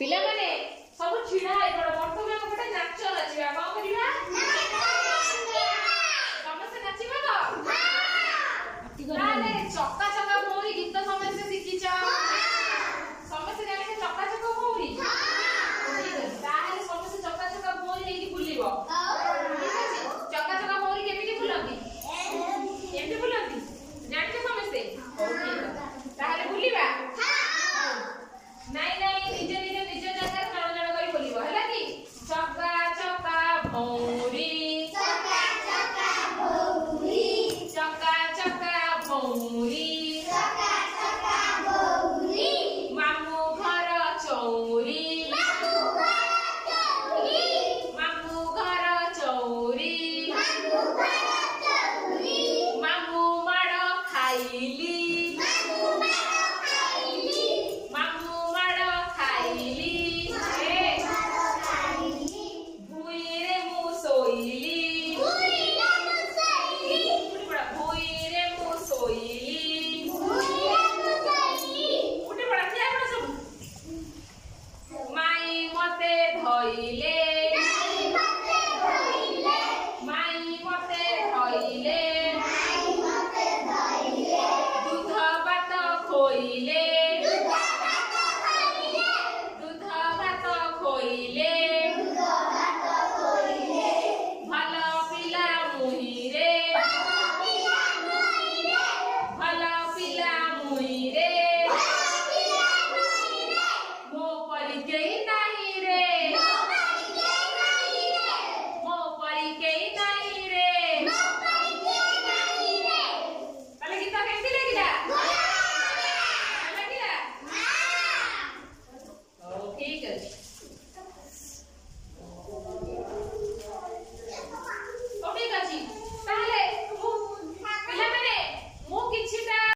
पिला माने सब छिड़ा है बड़ बर्तमान गोटे नाच नाचिबा कोन करिबा समस्त नाचिबा तो ताले चक्का चक्का भौरी गीत समस्त शिखिछ समस्त जाने चक्का चक्का भौरी ताले समस्त चक्का चक्का भौरी लेकी बुलिबो चक्का चक्का भौरी केमिति बुलंती केमिति बुलंती जानते समस्ते ताले बुलिबा हां नहीं